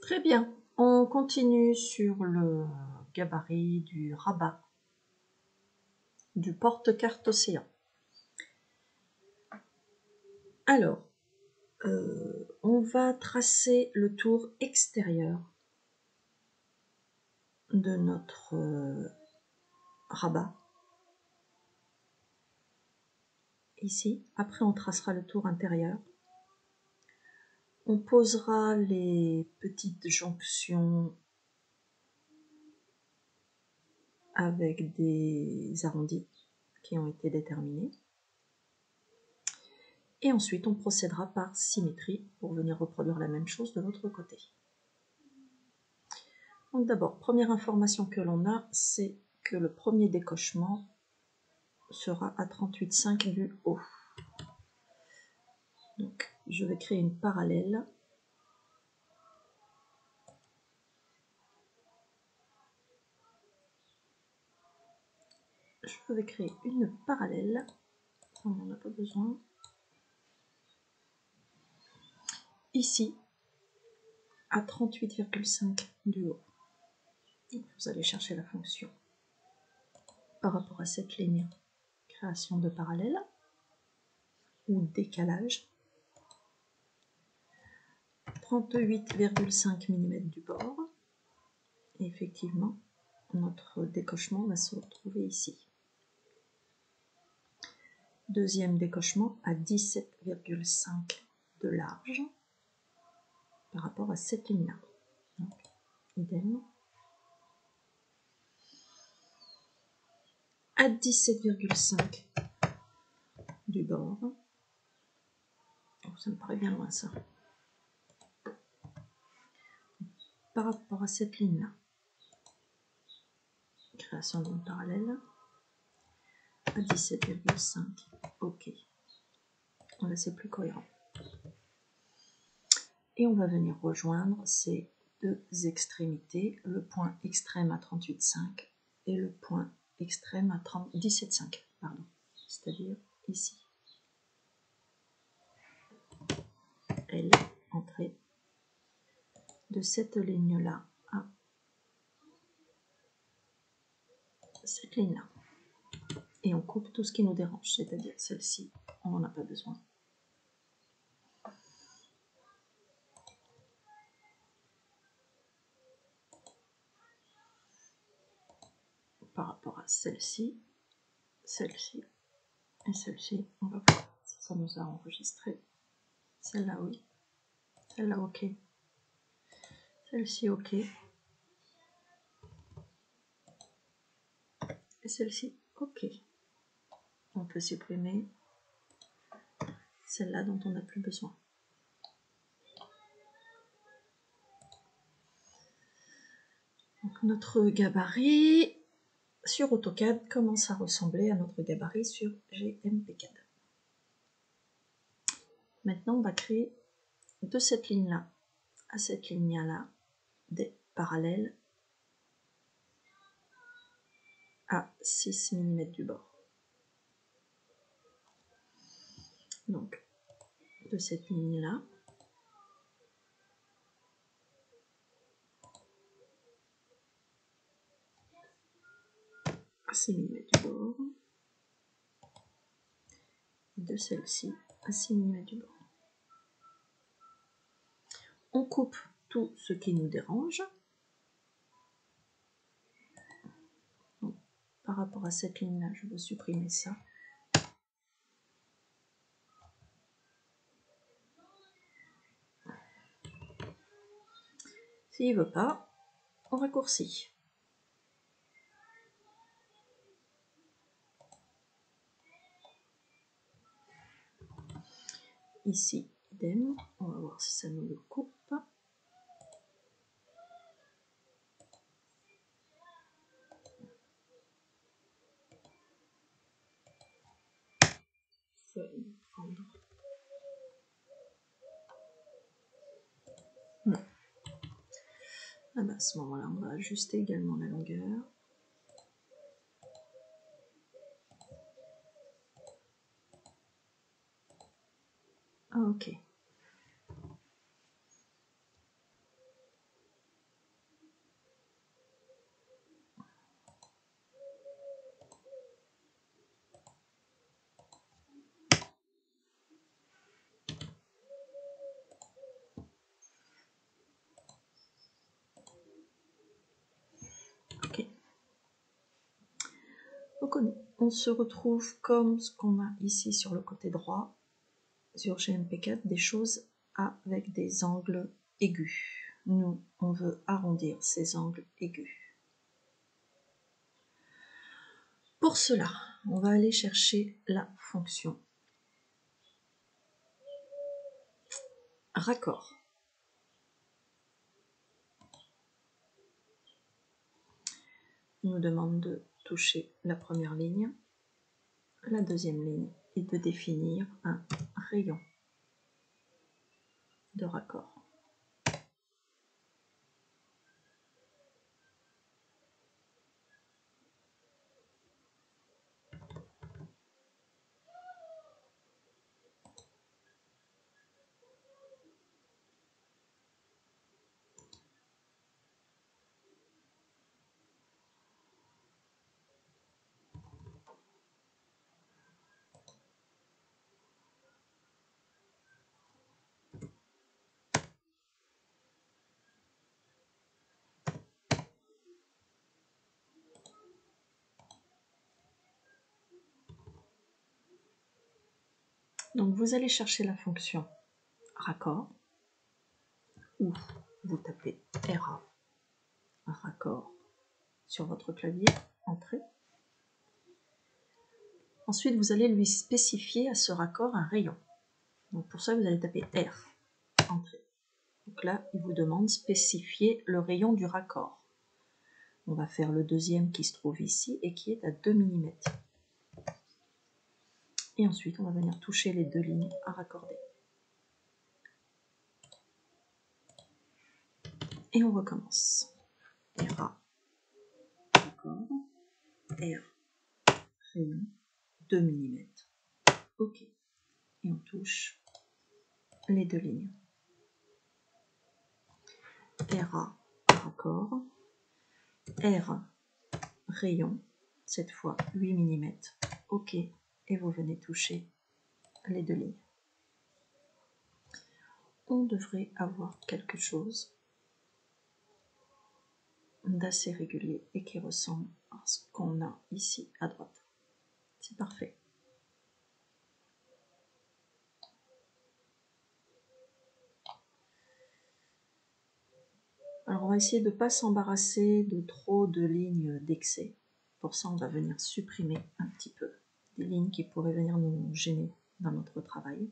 Très bien, on continue sur le gabarit du rabat, du porte-carte océan. Alors, on va tracer le tour extérieur de notre rabat. Ici, après on tracera le tour intérieur. On posera les petites jonctions avec des arrondis qui ont été déterminés. Et ensuite, on procédera par symétrie pour venir reproduire la même chose de l'autre côté. Donc d'abord, première information que l'on a, c'est que le premier décochement sera à 38,5 du haut. Donc, je vais créer une parallèle. Je vais créer une parallèle. On n'en a pas besoin. Ici, à 38,5 du haut. Donc, vous allez chercher la fonction par rapport à cette ligne. Création de parallèle ou décalage. 38,5 mm du bord. Et effectivement, notre décochement va se retrouver ici. Deuxième décochement à 17,5 de large par rapport à cette ligne-là. Donc, idem. À 17,5 du bord. Oh, ça me paraît bien loin ça. Par rapport à cette ligne-là. Création d'une parallèle. À 17,5. Ok. Là, c'est plus cohérent. Et on va venir rejoindre ces deux extrémités, le point extrême à 38,5 et le point extrême à 17,5, pardon, c'est-à-dire ici. L, entrée de cette ligne-là à cette ligne-là. Et on coupe tout ce qui nous dérange, c'est-à-dire celle-ci, on n'en a pas besoin. Par rapport à celle-ci, celle-ci et celle-ci, on va voir si ça nous a enregistré. Celle-là, oui. Celle-là, ok. Celle-ci, ok. Et celle-ci, ok. On peut supprimer celle-là dont on n'a plus besoin. Donc notre gabarit sur AutoCAD commence à ressembler à notre gabarit sur GMPCAD. Maintenant, on va créer de cette ligne-là à cette ligne-là des parallèles à 6 mm du bord. Donc, de cette ligne-là à 6 mm du bord, et de celle-ci à 6 mm du bord. On coupe tout ce qui nous dérange. Donc, par rapport à cette ligne-là, je veux supprimer ça. S'il ne veut pas, on raccourcit. Ici, idem, on va voir si ça nous le coupe. Non. Ah ben, à ce moment-là, on va ajuster également la longueur. Ah, ok. reconnu. On se retrouve comme ce qu'on a ici sur le côté droit, sur GMP4, des choses avec des angles aigus. Nous, on veut arrondir ces angles aigus. Pour cela, on va aller chercher la fonction raccord. Il nous demande de toucher la première ligne, la deuxième ligne et de définir un rayon de raccord. Donc vous allez chercher la fonction raccord, ou vous tapez RA, raccord, sur votre clavier, entrée. Ensuite, vous allez lui spécifier à ce raccord un rayon. Donc pour ça, vous allez taper R, entrée. Donc là, il vous demande spécifier le rayon du raccord. On va faire le deuxième qui se trouve ici et qui est à 2 mm. Et ensuite, on va venir toucher les deux lignes à raccorder. Et on recommence. RA, raccord, R, rayon, 2 mm. OK. Et on touche les deux lignes. RA, raccord, R, rayon, cette fois 8 mm. OK. Et vous venez toucher les deux lignes. On devrait avoir quelque chose d'assez régulier et qui ressemble à ce qu'on a ici à droite. C'est parfait. Alors on va essayer de ne pas s'embarrasser de trop de lignes d'excès. Pour ça, on va venir supprimer un petit peu des lignes qui pourraient venir nous gêner dans notre travail.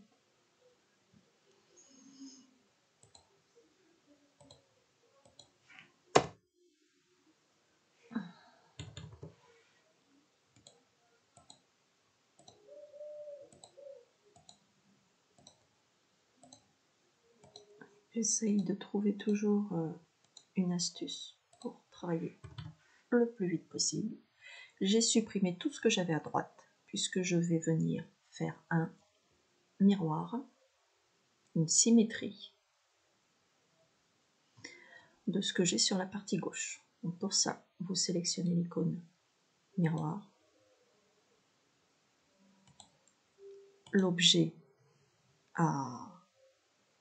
J'essaye de trouver toujours une astuce pour travailler le plus vite possible. J'ai supprimé tout ce que j'avais à droite, puisque je vais venir faire un miroir, une symétrie de ce que j'ai sur la partie gauche. Donc pour ça, vous sélectionnez l'icône miroir, l'objet à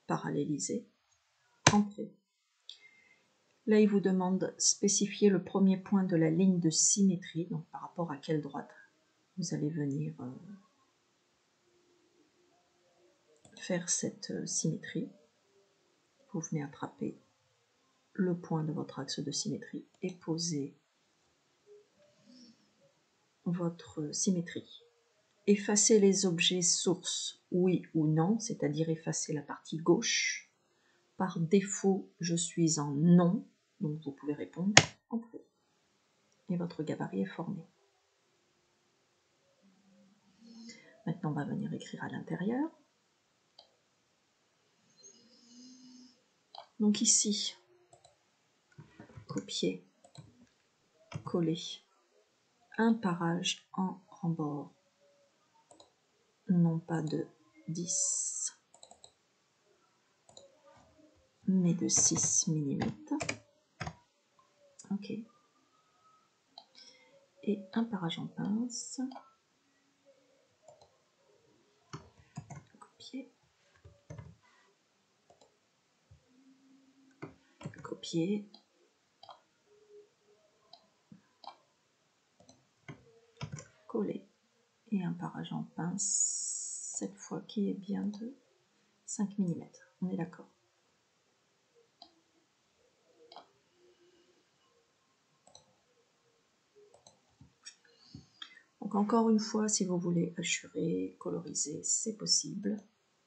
paralléliser, entrée. Là, il vous demande spécifier le premier point de la ligne de symétrie, donc par rapport à quelle droite vous allez venir faire cette symétrie. Vous venez attraper le point de votre axe de symétrie et poser votre symétrie. Effacer les objets sources, oui ou non, c'est-à-dire effacer la partie gauche. Par défaut, je suis en non, donc vous pouvez répondre entrée. Et votre gabarit est formé. Maintenant, on va venir écrire à l'intérieur. Donc ici, copier, coller, un parage en rembord, non pas de 10, mais de 6 mm. OK. Et un parage en pince. Copier. Copier. parage en pince, cette fois qui est bien de 5 mm. On est d'accord. Donc encore une fois, si vous voulez hachurer, coloriser, c'est possible.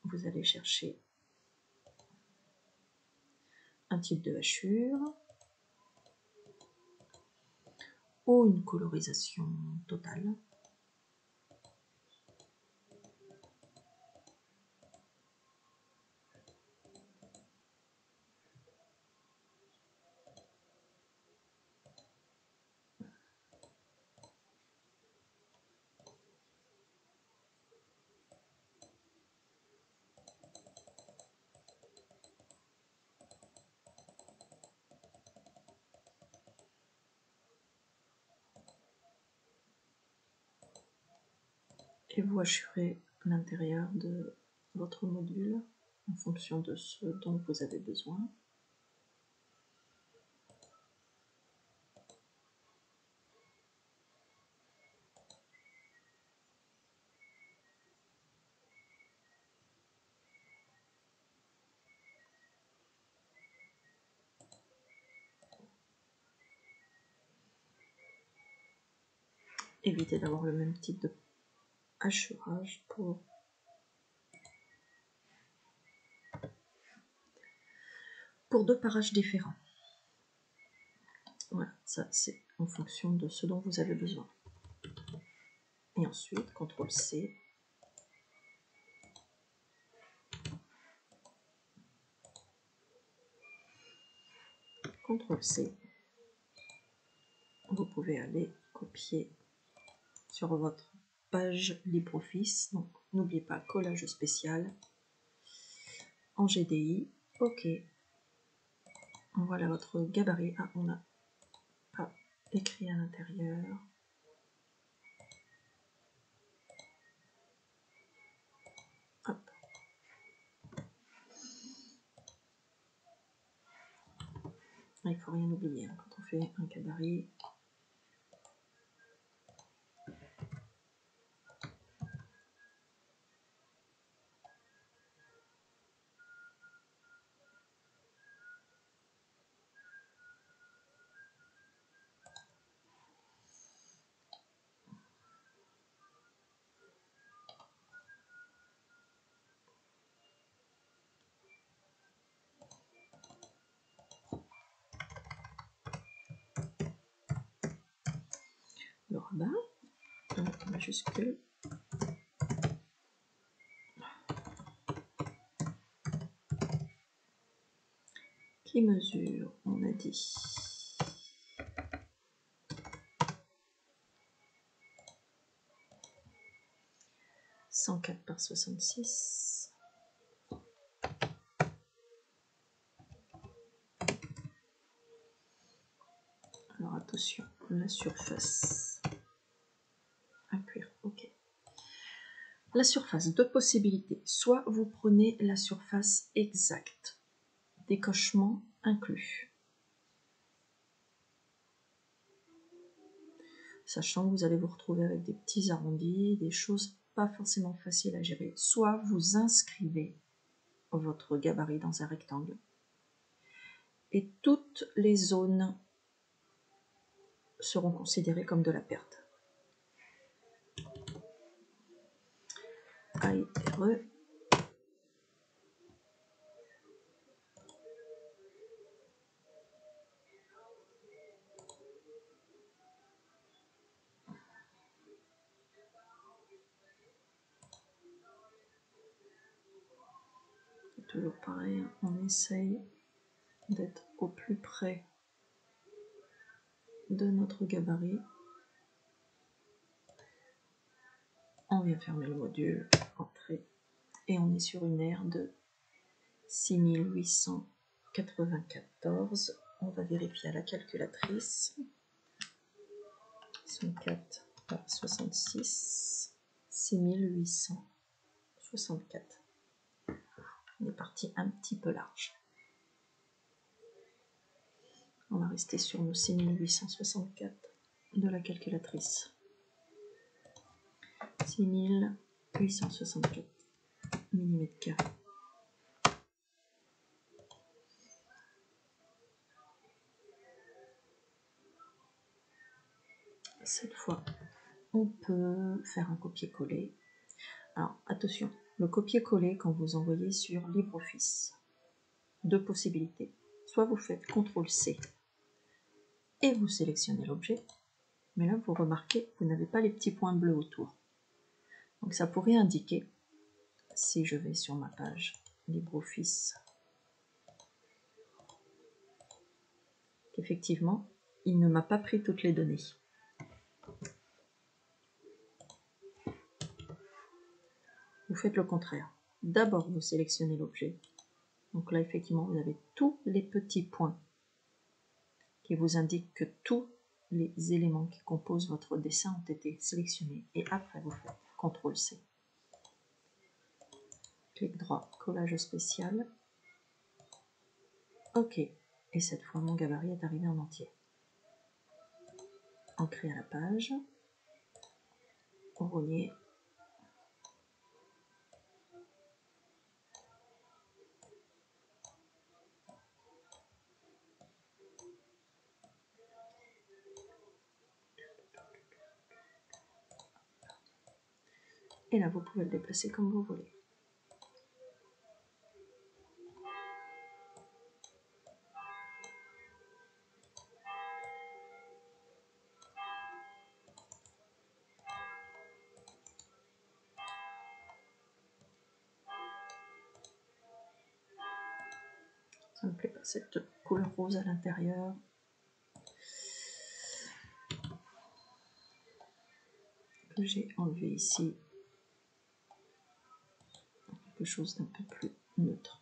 Vous allez chercher un type de hachure ou une colorisation totale. Et vous hachurez l'intérieur de votre module en fonction de ce dont vous avez besoin. Évitez d'avoir le même type de hachurage pour deux parages différents. Voilà, ça c'est en fonction de ce dont vous avez besoin. Et ensuite, CTRL-C. CTRL-C. Vous pouvez aller copier sur votre page LibreOffice. Donc n'oubliez pas collage spécial en GDI. OK. Voilà votre gabarit. Ah, on a pas écrit à l'intérieur. Hop. Il ne faut rien oublier hein, quand on fait un gabarit. Le rabat, en majuscule. Qui mesure, on a dit 104 par 66. Alors attention, la surface à cuire, ok. La surface, deux possibilités. Soit vous prenez la surface exacte, décochement inclus. Sachant que vous allez vous retrouver avec des petits arrondis, des choses pas forcément faciles à gérer. Soit vous inscrivez votre gabarit dans un rectangle et toutes les zones seront considérées comme de la perte. AIRE. Toujours pareil, on essaye d'être au plus près de notre gabarit. On vient fermer le module, entrer, et on est sur une aire de 6894. On va vérifier à la calculatrice. 104 par 66, 6864. On est parti un petit peu large. On va rester sur nos 6864 de la calculatrice. 6864 mm². Cette fois, on peut faire un copier-coller. Alors, attention, le copier-coller, quand vous envoyez sur LibreOffice, deux possibilités. Soit vous faites CTRL-C et vous sélectionnez l'objet, mais là, vous remarquez que vous n'avez pas les petits points bleus autour. Donc, ça pourrait indiquer, si je vais sur ma page LibreOffice, qu'effectivement, il ne m'a pas pris toutes les données. Vous faites le contraire. D'abord, vous sélectionnez l'objet. Donc là, effectivement, vous avez tous les petits points qui vous indiquent que tous les éléments qui composent votre dessin ont été sélectionnés. Et après, vous faites CTRL-C. Clic droit, collage spécial. OK. Et cette fois, mon gabarit est arrivé en entier. Ancré à la page. Relier. Et là, vous pouvez le déplacer comme vous voulez. Ça ne me plaît pas cette couleur rose à l'intérieur. Que j'ai enlevé ici. Quelque chose d'un peu plus neutre.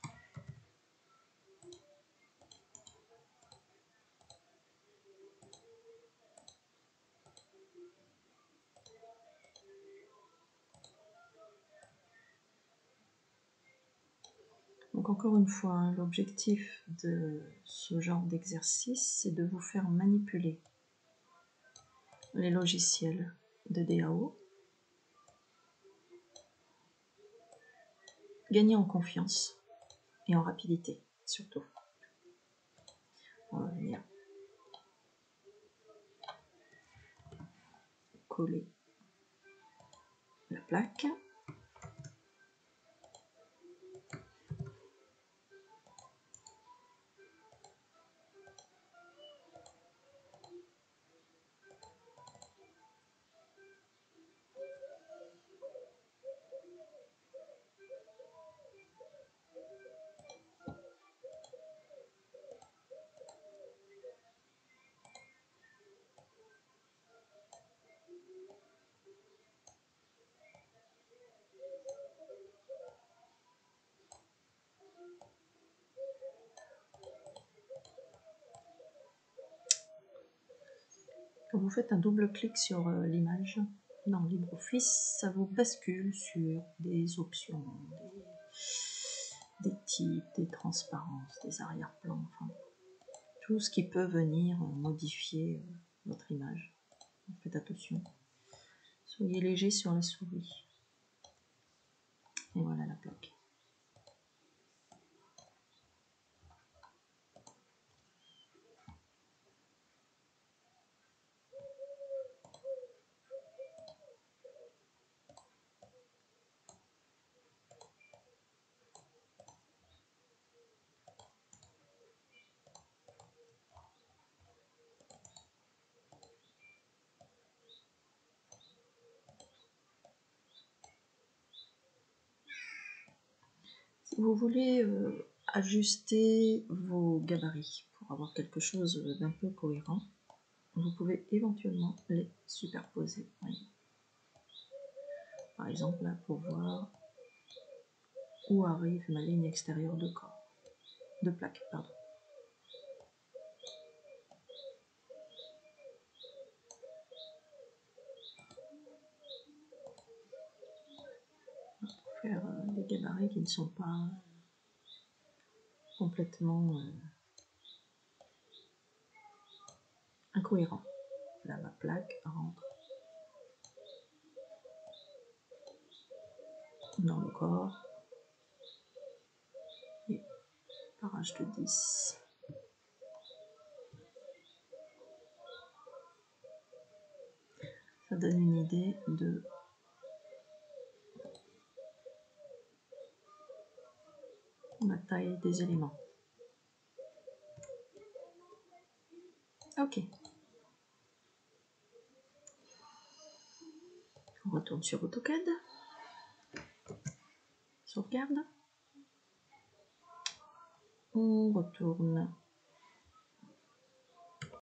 Donc encore une fois, hein, l'objectif de ce genre d'exercice, c'est de vous faire manipuler les logiciels de DAO, gagner en confiance et en rapidité surtout. On va venir coller la plaque. Quand vous faites un double clic sur l'image dans LibreOffice, ça vous bascule sur des options, des types, des transparences, des arrière-plans, enfin, tout ce qui peut venir modifier votre image. Faites attention. Soyez léger sur la souris. Et voilà la plaque. Si vous voulez ajuster vos gabarits pour avoir quelque chose d'un peu cohérent, vous pouvez éventuellement les superposer. Voyez. Par exemple, là, pour voir où arrive ma ligne extérieure de corps, de plaque, pardon. Pour faire des gabarits qui ne sont pas complètement incohérents. Là, ma plaque rentre dans le corps. Et parage de 10. Ça donne une idée de la taille des éléments. Ok. On retourne sur AutoCAD. Sauvegarde. On retourne